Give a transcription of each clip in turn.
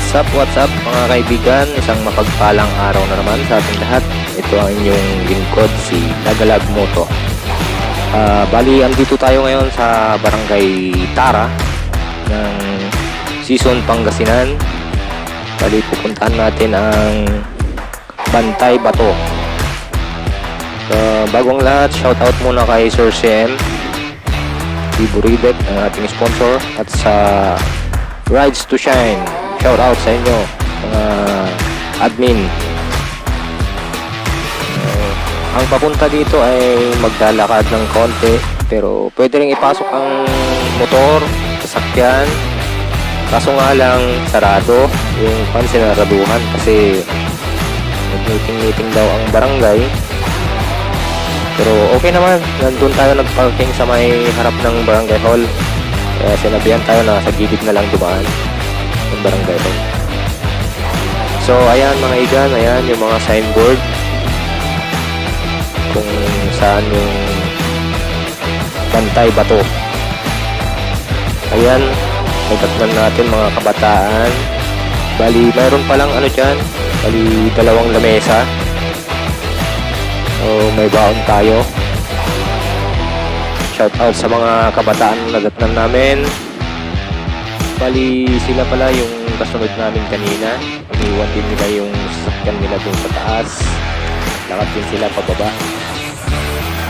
What's up mga kaibigan, isang mapagpalang araw na naman sa ating lahat. Ito ang inyong lingkod, si Nagalag Moto. Bali, andito tayo ngayon sa Barangay Tara ng Sison, Pangasinan. Bali, pupuntahan natin ang Bantay Bato. Bagong lahat, shoutout muna kay Sir CM Buridek, ang ating sponsor, at sa Rides to Shine. Shout out sa inyo, mga admin. Ang papunta dito ay maglalakad ng konti, pero pwede rin ipasok ang motor, sasakyan. Kaso nga lang, sarado yung pansinaraduhan kasi nag-meeting daw ang barangay. Pero okay naman, nandun tayo nagparking sa may harap ng barangay hall. Kaya sinabihan tayo na sa gilid na lang dumaan yung barangay hall. So ayan mga igan, ayan yung mga signboard kung saan yung Bantay Bato. Ayan, nagtatnan natin mga kabataan. Bali, mayroon palang ano dyan, bali 2 lamesa. So may baon tayo. Shout out sa mga kabataan na nadatnan namin. Bali, sila pala yung kasunod namin kanina. Iniwan din nila yung sasakyan nila dun sa taas. Lakad din sila pababa.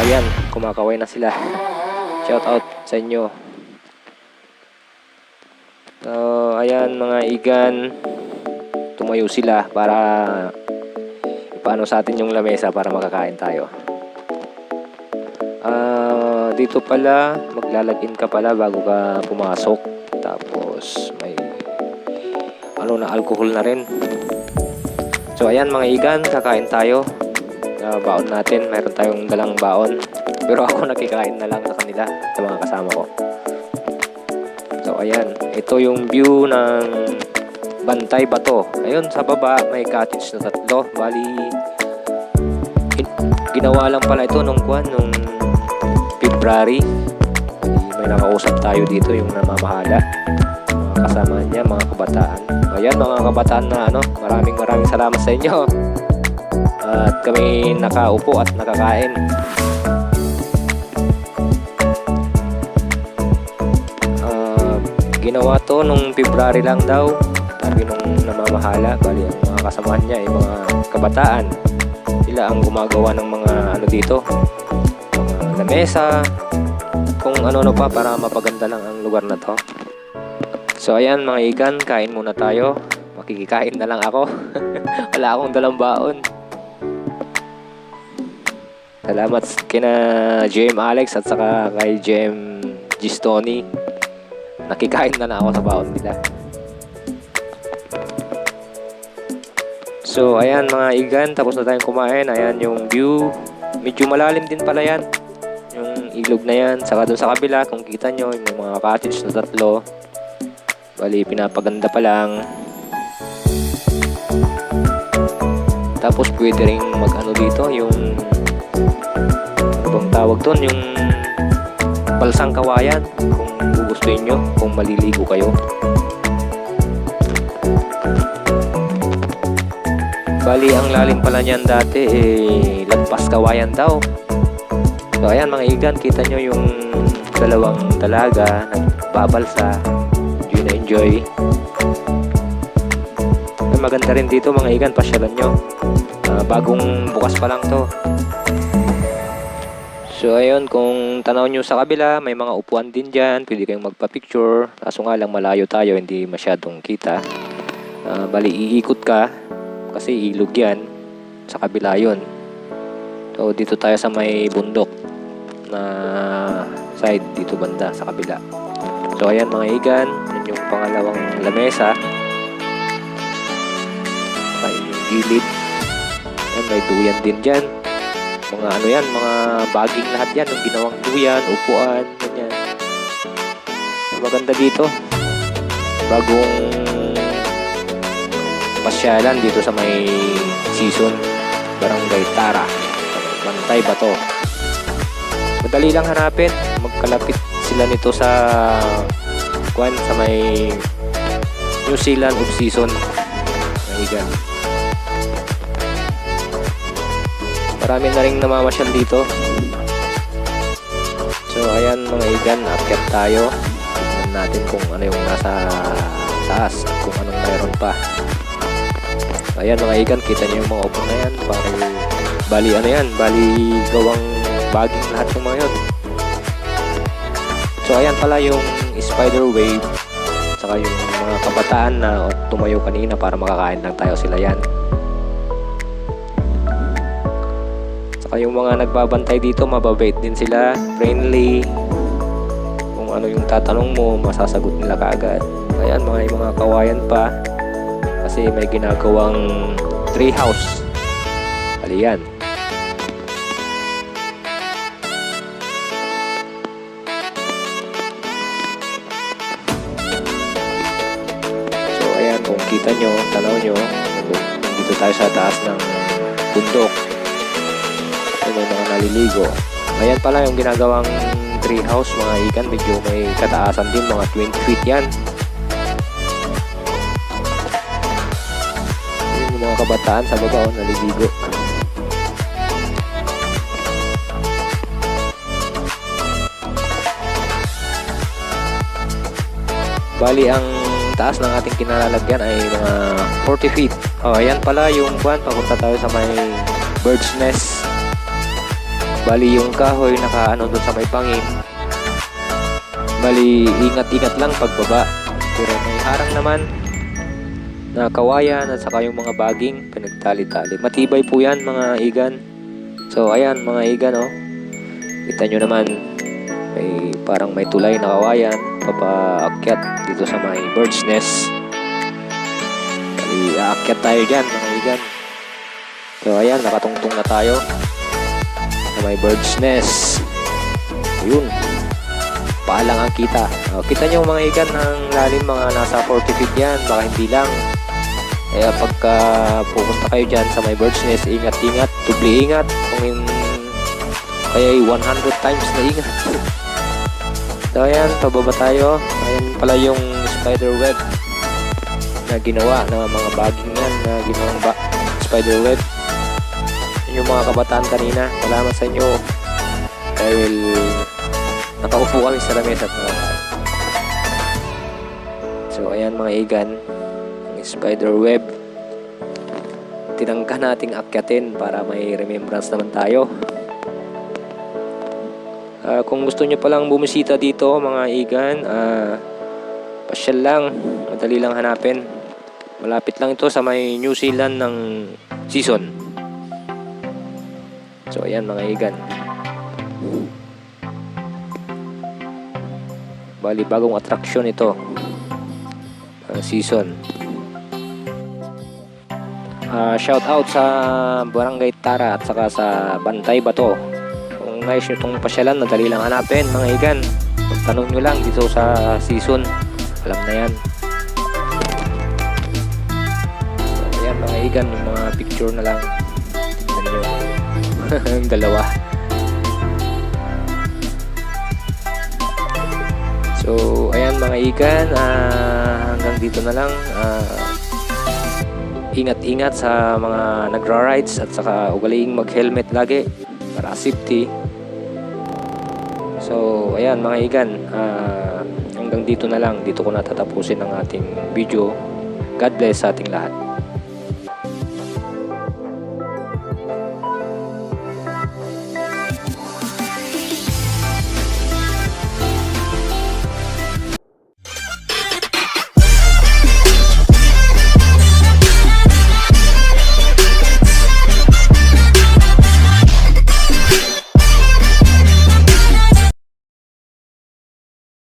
Ayan, kumakaway na sila. Shout out sa inyo. So, ayan mga igan. Tumayo sila para paano sa atin yung lamesa para makakain tayo. Dito pala, maglalagin ka pala bago ka pumasok. Tapos may ano na, alcohol na rin. So ayan mga igan, kakain tayo. Baon natin, mayroon tayong dalang baon. Pero ako nakikain na lang sa kanila, sa mga kasama ko. So ayan, ito yung view ng Bantay Bato. Ayun, sa baba may cottage na 3. Bali, ginawa lang pala ito nung February. May nakausap tayo dito, yung namamahala, mga kasama niya, mga kabataan. Ayan mga kabataan na maraming salamat sa inyo. At kami nakaupo at nakakain. Ginawa to nung February lang daw, sabi nung namamahala. Bali, ang mga kasamahan niya ay mga kabataan. Sila ang gumagawa ng mga dito, mga lamesa, kung ano pa para mapaganda lang ang lugar na to. So ayan mga igan, kain muna tayo. Makikikain na lang ako. Wala akong dalang baon. Salamat kina JM Alex at saka kay JM Gistoni. Nakikain na lang ako sa baon nila. So ayan mga igan, tapos na tayong kumain. Ayan yung view. Medyo malalim din pala yan, yung ilog na yan. Saka doon sa kabila, kung kita nyo, yung mga cottage na 3. Bali, pinapaganda pa lang. Tapos pwede rin dito, yung ano bang tawag doon, yung balsang kawayan, kung gugustuhin nyo, kung maliligo kayo. Bali, ang lalim pala niyan dati lagpas kawayan daw. So ayan mga igan, kita nyo yung 2 dalaga nagbabalsa. Enjoy na enjoy. Ay, maganda rin dito mga igan, pasyalan nyo. Bagong bukas pa lang to. So ayun, kung tanaw nyo sa kabila, may mga upuan din dyan. Pwede kayong magpa-picture. Kaso nga lang malayo tayo, hindi masyadong kita. Bali, iikot ka kasi ilog yan. Sa kabila yun. So dito tayo sa may bundok na side, dito banda sa kabila. So ayan mga igan, yun yung pangalawang lamesa. May gilid. Ayan, may duyan din dyan. Mga yan, mga baging lahat yan, yung ginawang duyan, upuan, ganyan. Maganda dito. Bagong pasyalan dito sa may Sison, Barangay Tara, Bantay Bato. Madali lang hanapin. Magkalapit sila nito sa may New Zealand of season, mga igan. Marami na rin namamasyal dito. So ayan mga igan, akyat tayo. Tignan natin kung ano yung nasa taas at kung anong mayroon pa. Ayan mga igan, kita niyo yung mga upo na yan. Bali ano yan, bali gawang baging lahat yung mga yun. So ayan pala yung spider wave, saka yung mga kabataan na tumayo kanina para makakain lang tayo sila yan. Saka yung mga nagbabantay dito, mababait din sila, friendly. Kung ano yung tatanong mo, masasagot nila kaagad. Ayan mga kawayan pa, kasi may ginagawang tree house. Bali yan. Kung kita nyo, tanaw nyo, dito tayo sa taas ng bundok. May mga naliligo. Ayan pala yung ginagawang tree house mga ikan. Medyo may kataasan din, mga 20 feet yan. Yung mga kabataan sa baba, naliligo. Bali ang taas ng ating kinalalagyan ay mga 40 feet. Ayan pala yung buwan. Papunta tayo sa may bird's nest. Bali yung kahoy nakaano doon sa may bangin. Bali ingat-ingat lang pagbaba. Pero may harang naman na kawayan at saka yung mga baging pinagtali-tali. Matibay po yan mga igan. So ayan mga igan, kita nyo naman parang may tulay na kawayan papaakyat dito sa may bird's nest. Aakyat tayo dyan mga igan. So ayan, nakatungtong na tayo sa may bird's nest. Yun, paalang ang kita. Kita nyo mga igan, ang lalim mga nasa 40 feet yan, baka hindi lang. Kaya pagka pupunta kayo dyan sa may bird's nest, ingat-ingat, tubli ingat. Kung kaya 100 times na ingat. So ayan, pababa tayo. Ayan pala yung spider web na ginawa na mga baging yan na ginawang spider web. Yun yung mga kabataan kanina. Salamat sa inyo dahil nakaupo kami sa lamesa at nakakain. So ayan mga igan, yung spider web tinangka nating akyatin para may remembrance naman tayo. Kung gusto nyo palang bumisita dito mga igan, pasyal lang, madali lang hanapin. Malapit lang ito sa may New Zealand ng season. So ayan mga igan, bali bagong attraction ito, season. Shout out sa Barangay Tara at saka sa Bantay Bato. Nais nyo itong pasyalan, madali lang hanapin mga igan. Tanong nyo lang dito sa season, alam na yan. So, ayan mga igan, yung mga picture na lang. Tignan nyo ang dalawa. So ayan mga igan, hanggang dito na lang. Ingat-ingat sa mga nagra-rides at saka ugaliing mag-helmet lagi para safety. So ayan mga igan, hanggang dito na lang. Dito ko natatapusin ang ating video. God bless sa ating lahat.